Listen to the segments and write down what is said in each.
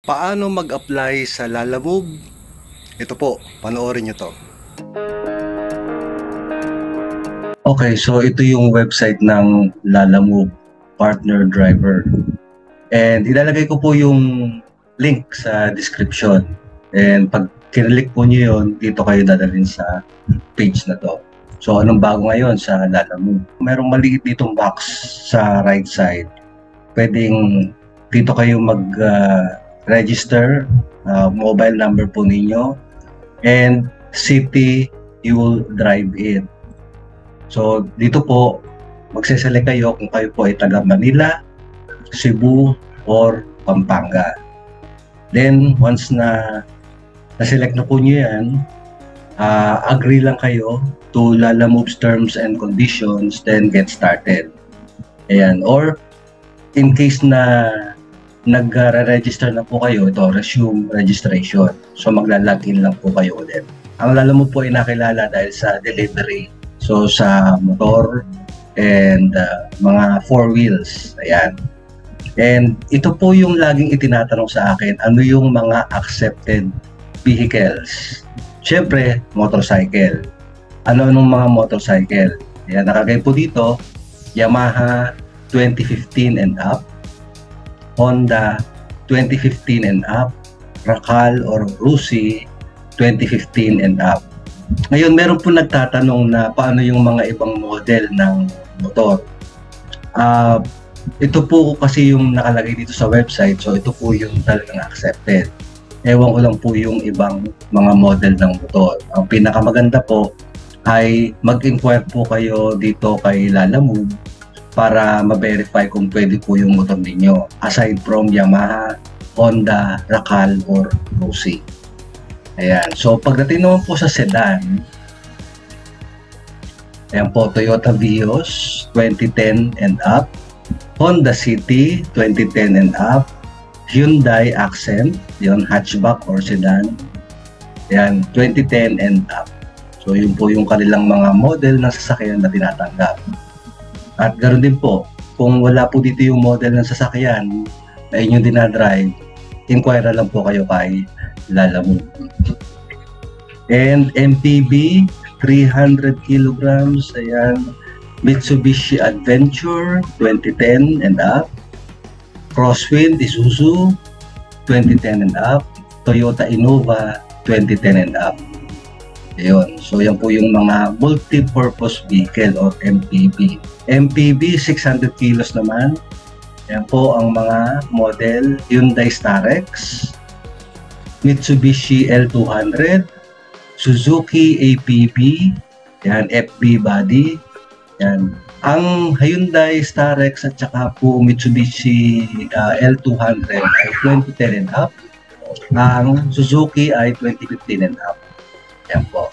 Paano mag-apply sa Lalamove? Ito po, panoorin nyo to. Okay, so ito yung website ng Lalamove Partner Driver. And ilalagay ko po yung link sa description. And pag kinlik po nyo yun, dito kayo dadalhin sa page na to. So anong bago ngayon sa Lalamove? Merong maliit ditong box sa right side. Pwedeng dito kayo mag-register, mobile number po ninyo, and city you will drive it. So dito po, magseselect kayo kung kayo po ay taga Manila, Cebu, or Pampanga. Then once na na-select na po nyo yan, agree lang kayo to Lalamove's terms and conditions, then get started. Ayan. Or in case na nag-register na po kayo, ito, resume registration. So magla-login lang po kayo ulit. Ang Lalamove po ay nakilala dahil sa delivery. So sa motor and mga 4 wheels. Ayan. And ito po yung laging itinatanong sa akin, ano yung mga accepted vehicles? Siyempre, motorcycle. Ano-anong mga motorcycle? Ayan, nakagay po dito, Yamaha 2015 and up, Honda 2015 and up, Racal or Rusi 2015 and up. Ngayon, meron po nagtatanong na paano yung mga ibang model ng motor. Ito po kasi yung nakalagay dito sa website, so ito po yung talagang accepted. Ewan ko lang po yung ibang mga model ng motor. Ang pinakamaganda po ay mag-inquire po kayo dito kay Lalamove para ma-verify kung pwede po yung motor ninyo aside from Yamaha, Honda, Racal, or Rusi. Ayan. So pagdating naman po sa sedan, ayan po, Toyota Vios 2010 and up, Honda City 2010 and up, Hyundai Accent, yun, hatchback or sedan, ayan, 2010 and up. So yun po yung kanilang mga model ng sasakyan na tinatanggap. At ganoon din po, kung wala po dito yung model ng sasakyan na inyong dinadrive, inquire lang po kayo kay Lalamove. And MPV 300 kilograms, ayan, Mitsubishi Adventure 2010 and up, Crosswind Isuzu 2010 and up, Toyota Innova 2010 and up. Ayun. So yan po yung mga multi-purpose vehicle or MPV. MPV 600 kilos naman. Yan po ang mga model Hyundai Starex, Mitsubishi L200, Suzuki APB, yan, FB body. Yan. Ang Hyundai Starex at saka po Mitsubishi L200 ay 2010 and up. Ang Suzuki ay 2015 and up. Yan po.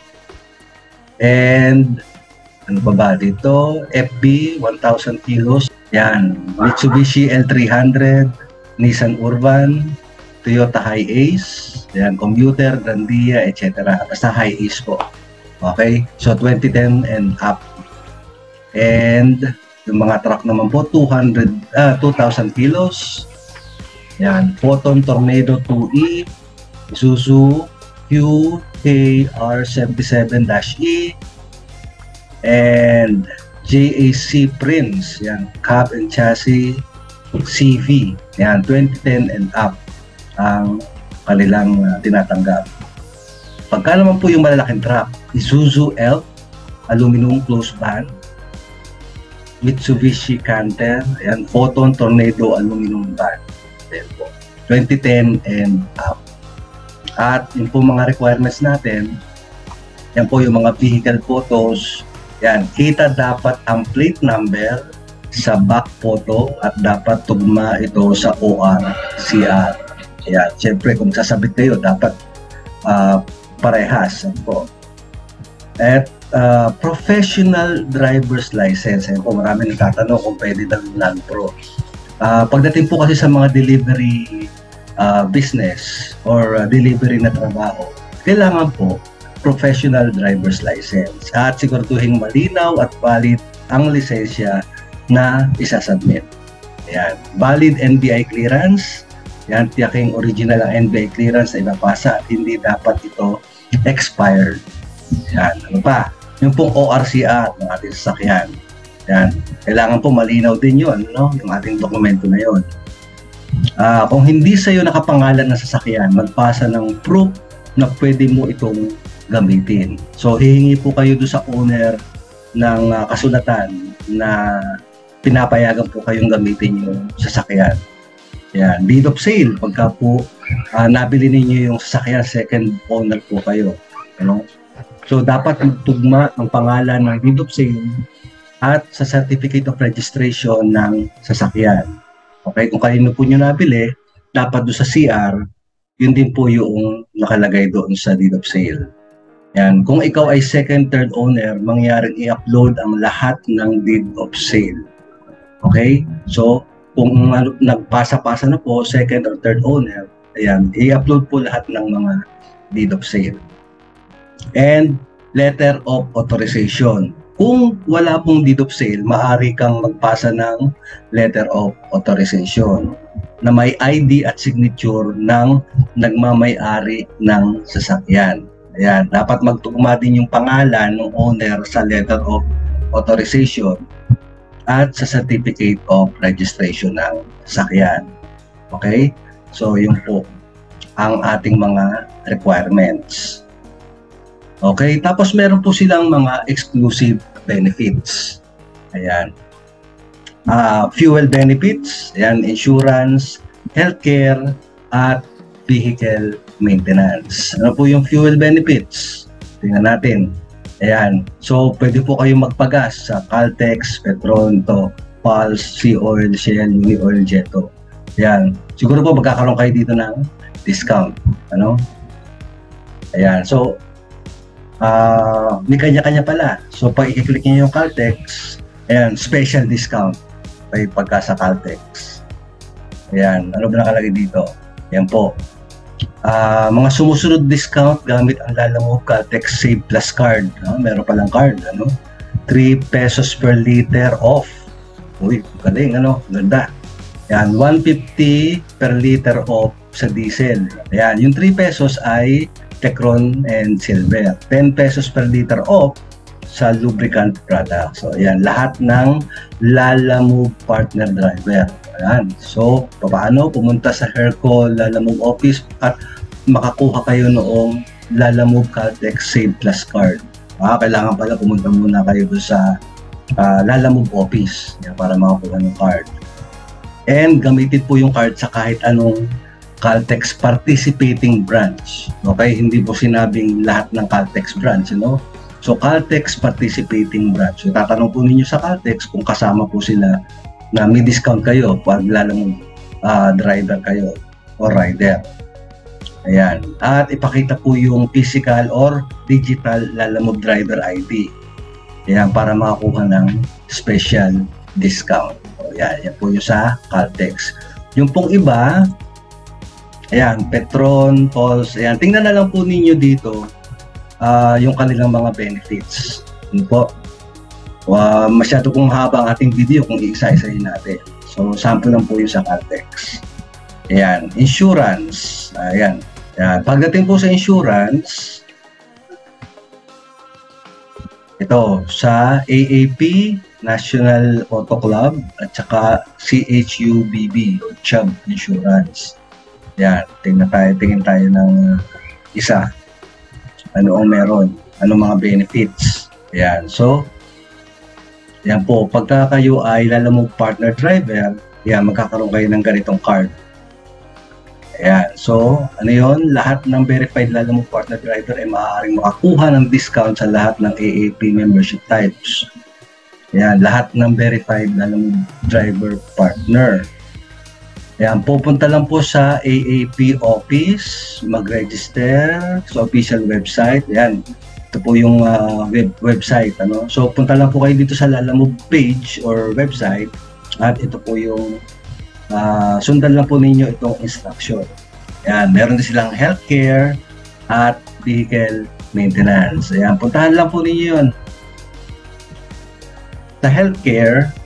And ano pa ba dito? FB 1,000 kilos. Yan. Mitsubishi L300, Nissan Urban, Toyota Hiace, yan, Commuter, Grandia, etc. Basta Hiace po. Okay? So 2010 and up. And yung mga truck naman po 2,000 kilos. Yan, Photon Tornado 2E, Isuzu QKR77-E, and JAC Prince, yan, cab and chassis CV, yan, 2010 and up ang kanilang tinatanggap. Pagka naman po yung malalaking truck, Isuzu Elf, aluminum close band, Mitsubishi Canter, yan, Photon Tornado aluminum band, yan po, 2010 and up. At yung po mga requirements natin, yan po yung mga vehicle photos, yan, kita dapat ang plate number sa back photo at dapat tugma ito sa ORCR. Yan, siyempre kung sasabit kayo, dapat parehas. Yan po. At professional driver's license, yan po, marami nagtatanong kung pwede daw yung non-pro. Pagdating po kasi sa mga delivery business or delivery na trabaho, kailangan po professional driver's license at siguraduhin malinaw at valid ang lisensya na isasubmit. Ayan. Valid NBI clearance Yan, tiyaking original ang NBI clearance na ipapasa at hindi dapat ito expired. Yan, ano pa? Yung pong ORCR ng ating sasakyan. Yan, kailangan po malinaw din yun, no? Yung ating dokumento na yun. Kung hindi sa iyo nakapangalan na sasakyan, magpasa ng proof na pwede mo itong gamitin. So, hihingi po kayo doon sa owner ng kasulatan na pinapayagan po kayong gamitin yung sasakyan. Yan, deed of sale, pagka po nabili ninyo yung sasakyan, second owner po kayo. Ano? So, dapat magtugma ang pangalan ng deed of sale at sa certificate of registration ng sasakyan. Okay, kung kanino po nyo nabili, dapat doon sa CR, yun din po yung nakalagay doon sa deed of sale. Yan, kung ikaw ay second, third owner, mangyaring i-upload ang lahat ng deed of sale. Okay, so kung nagpasa-pasa na po, second or third owner, ayan, i-upload po lahat ng mga deed of sale. And letter of authorization. Kung wala pong deed of sale, maaari kang magpasa ng letter of authorization na may ID at signature ng nagmamay-ari ng sasakyan. Ayan, dapat magtugma din yung pangalan ng owner sa letter of authorization at sa certificate of registration ng sasakyan. Okay? So, yun po ang ating mga requirements. Okay? Tapos, meron po silang mga exclusive benefits. Ayan. Fuel benefits, ayan, insurance, healthcare, at vehicle maintenance. Ano po yung fuel benefits? Tingnan natin. Ayan. So, pwede po kayong magpagas sa Caltex, Petronto, Pulse, Sea Oil, Shell, Uni Oil, Jetto. Ayan. Siguro po magkakaroon kayo dito ng discount. Ano? Ayan. So, may kanya-kanya pala. So, pag i-click niyo yung Caltex, ayan, special discount ay pagka sa Caltex. Ayan. Ano ba nakalagay dito? Ayan po. Mga sumusunod discount gamit ang Lalamove Caltex Save Plus card. Meron palang card, ano? 3 pesos per liter off. Uy, galing, ano? Ganda. Yan, 150 per liter off sa diesel. Ayan, yung 3 pesos ay Tecron and Silver. 10 pesos per liter off sa lubricant product. So, ayan, lahat ng Lalamove partner driver. Ayan. So, paano? Pumunta sa Herco Lalamove office at makakuha kayo noong Lalamove Caltex Save Plus card. Kailangan pala pumunta muna kayo sa Lalamove office para makakuha ng card. And gamitin po yung card sa kahit anong Caltex participating branch. Okay? Hindi po sinabing lahat ng Caltex branch, no? So, Caltex participating branch. So, tatanong po ninyo sa Caltex kung kasama po sila na may discount kayo pag Lalamove driver kayo o rider. Ayan. At ipakita po yung physical or digital Lalamove driver ID. Ayan, para makakuha ng special discount. O, yan po yung sa Caltex. Yung pong iba, ayan, Petron, Pulse, ayan, tingnan na lang po ninyo dito yung kanilang mga benefits. Yun po. Masyado pong haba ang ating video kung iisa-isahin natin. So, sample lang po yung sa Caltex. Ayan, insurance. Ayan. Ayan. Pagdating po sa insurance, ito, sa AAP, National Auto Club, at saka CHUBB, Chubb Insurance. Ayan, tingin tayo ng isa. Ano ang meron? Ano mga benefits? Ayan, so, yan po, pagka kayo ay Lalamove partner driver, yan, magkakaroon kayo ng ganitong card. Ayan, so, ano yun? Lahat ng verified Lalamove partner driver ay maaaring makakuha ng discount sa lahat ng AAP membership types. Ayan, lahat ng verified Lalamove driver partner. Ayan, pupunta lang po sa AAP office, mag-register sa official website. Ayan, ito po yung website. Ano? So, punta lang po kayo dito sa Lalamove page or website at ito po yung sundan lang po ninyo itong instruction. Ayan, meron din silang healthcare at vehicle maintenance. Ayan, puntahan lang po ninyo yun. Sa healthcare,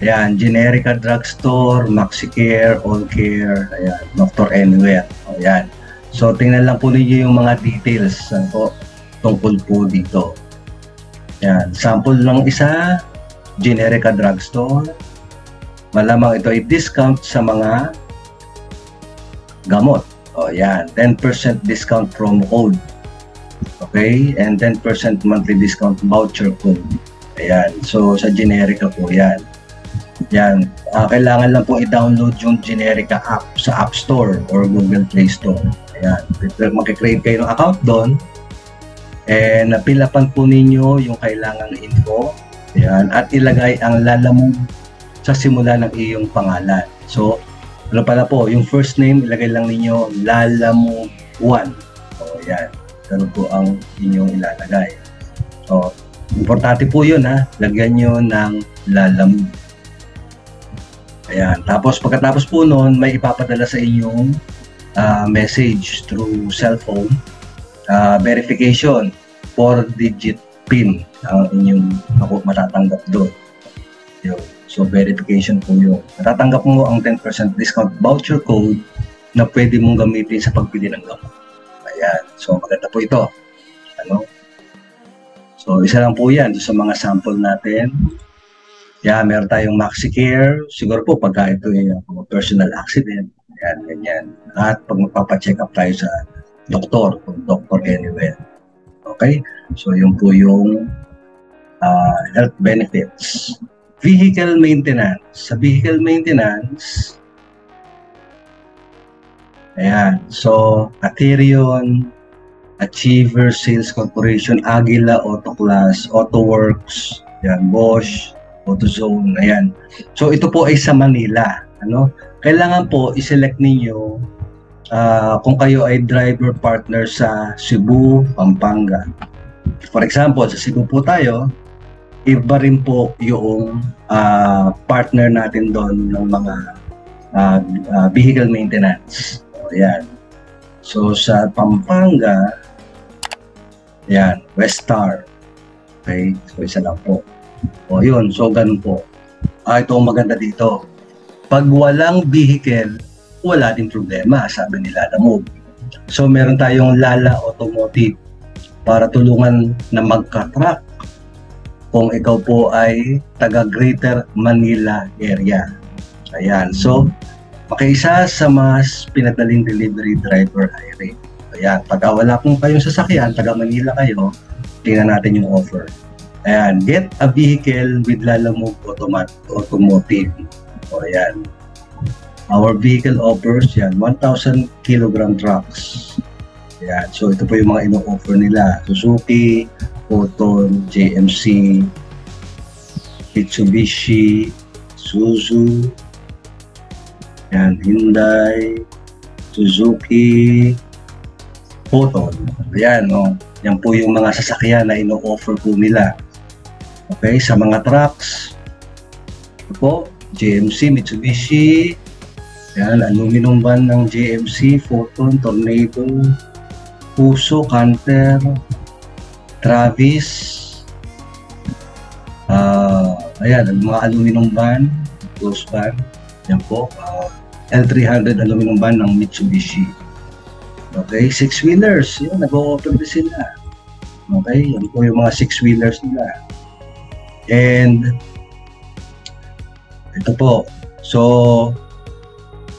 Ayan, Generica Drugstore, MaxiCare, AllCare, ayan, Doctor Anywhere. Ayan. So, tingnan lang po ninyo yung mga details po, tungkol po dito. Ayan, sample ng isa, Generica Drugstore. Malamang ito ay discount sa mga gamot. O, ayan, 10% discount promo code. Okay? And 10% monthly discount voucher code. Ayan, so sa Generica po yan. Yan, kailangan lang po i-download yung Generica app sa App Store or Google Play Store. Ayan, mag-create kayo ng account doon and napilapan po ninyo yung kailangang info. Ayan, at ilagay ang Lalamove sa simula ng iyong pangalan. So, ano pala po, yung first name, ilagay lang ninyo Lalamove 1. So, ayan, ganun po ang inyong ilalagay. So, importante po yun ha, lagyan nyo ng Lalamove. Ayan. Tapos pagkatapos po noon, may ipapadala sa inyong message through cellphone verification 4-digit PIN ang inyong matatanggap doon. So verification po yun. Matatanggap mo ang 10% discount voucher code na pwede mong gamitin sa pagbili ng gamot. Ayan. So maganda po ito. Ano? So isa lang po yan sa mga sample natin. Yeah, meron tayong MaxiCare. Siguro po pagka ito yung personal accident, yan, ganyan. At pag magpapacheck up tayo sa doktor, Doctor Anywhere. Okay? So, yun po yung health benefits. Vehicle maintenance. Sa vehicle maintenance, ayan. So, Aterion, Achiever Sales Corporation, Aguila Auto Class, AutoWorks, yan, Bosch, AutoZone, ayan. So ito po ay sa Manila, ano? Kailangan po i-select ninyo kung kayo ay driver partner sa Cebu, Pampanga. For example, sa Cebu po tayo, iba rin po yung partner natin doon ng mga vehicle maintenance. Ayan. So sa Pampanga, ayan, Westar. Okay, so isa lang po. O yun, so ganun po. Ito ang maganda dito. Pag walang vehicle, wala din problema, sabi ni Lalamove. So meron tayong Lala Automotive para tulungan na magka-track kung ikaw po ay taga Greater Manila area. Ayan, so makiisa sa mas pinadaling delivery driver hiring. Ayan, pagka wala pong kayong sasakyan, taga Manila kayo, tingnan natin yung offer. Ayan, get a vehicle with Lalamove Automotive. O ayan. Our vehicle offers, yan, 1,000 kilogram trucks. Ayan, so ito po yung mga ino-offer nila. Suzuki, Proton, JMC, Mitsubishi, Isuzu, ayan, Hyundai, Suzuki, Proton. Ayan, o. Yan po yung mga sasakyan na ino-offer po nila. Okay, sa mga trucks, ito po, JMC, Mitsubishi, yan, aluminum van ng JMC, Photon, Tornado, Puso, Canter, Travis, ayan, mga aluminum van, close van, yan po, L300 aluminum van ng Mitsubishi. Okay, 6-wheelers, yun, nag-o-offer din sila. Okay, yan po yung mga 6-wheelers nila. And ito po, so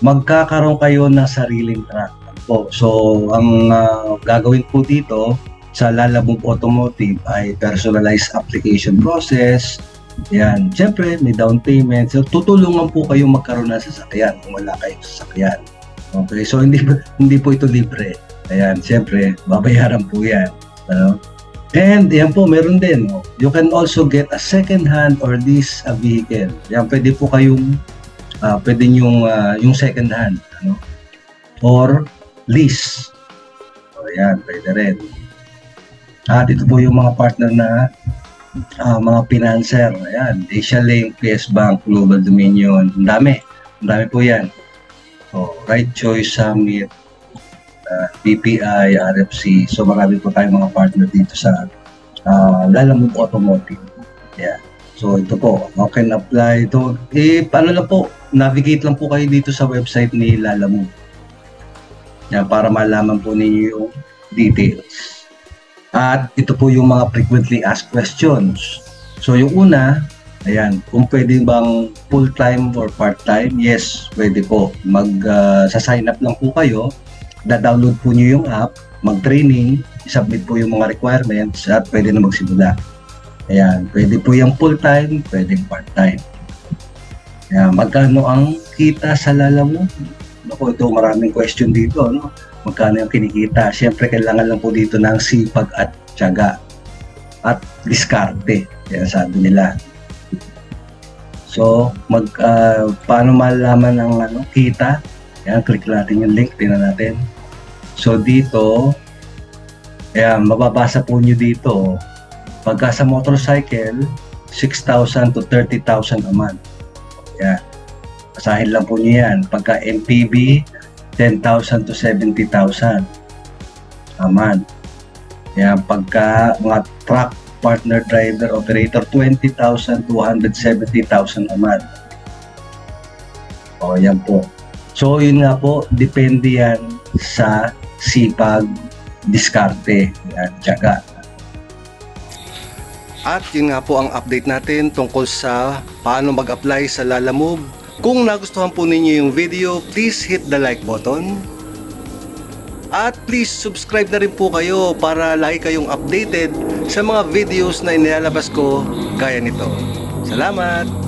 magkakaroon kayo ng sariling truck po. So ang gagawin po dito sa Lalamove Automotive ay personalized application process. Yan, siyempre may down payment. So tutulungan po kayo magkaroon ng sasakyan kung wala kayong sasakyan. Okay, so hindi po ito libre. Ayan, siyempre babayaran po yan. Ano? And yan po, meron din. You can also get a second hand or lease a vehicle. Yan, pwede po kayong, pwede yung second hand. Ano? Or lease. So yan, pwede rin. At ito po yung mga partner na mga financer. Ayan, Asia Link, PS Bank, Global Dominion. Ang dami po yan. So, Right Choice Summit, BPI, RFC. So marami po tayong mga partner dito sa Lalamove Automotive. Yeah. So ito po, how can apply ito? Paano lang po, navigate lang po kayo dito sa website ni Lalamove. Yan, para malaman po ninyo yung details. At ito po yung mga frequently asked questions. So yung una, ayan, kung pwede bang full-time or part-time? Yes, pwede po. Sa-sign up lang po kayo, da-download po nyo yung app, mag-training, isubmit po yung mga requirements at pwede na magsimula. Ayan, pwede po yung full-time, pwede part-time. Ayan, magkano ang kita sa Lalamove? Naku, ito maraming question dito, no? Magkano yung kinikita? Siyempre, kailangan lang po dito ng sipag at tiyaga at diskarte. Yan sabi nila. So, paano malaman ang kita? Yan, click natin yung link, tingnan natin. So, dito, ayan, mababasa po nyo dito. Pagka sa motorcycle, 6,000 to 30,000 a month. Yan. Basahin lang po nyo yan. Pagka MPV, 10,000 to 70,000 a month. Yan. Pagka mga truck, partner, driver, operator, 20,000 to 170,000 a month. O, yan po. So, yun nga po, depende yan sa sipag, diskarte, yan, tiyaga. At yun nga po ang update natin tungkol sa paano mag-apply sa Lalamove. Kung nagustuhan po ninyo yung video, please hit the like button. At please subscribe na rin po kayo para lagi kayong updated sa mga videos na inilalabas ko gaya nito. Salamat!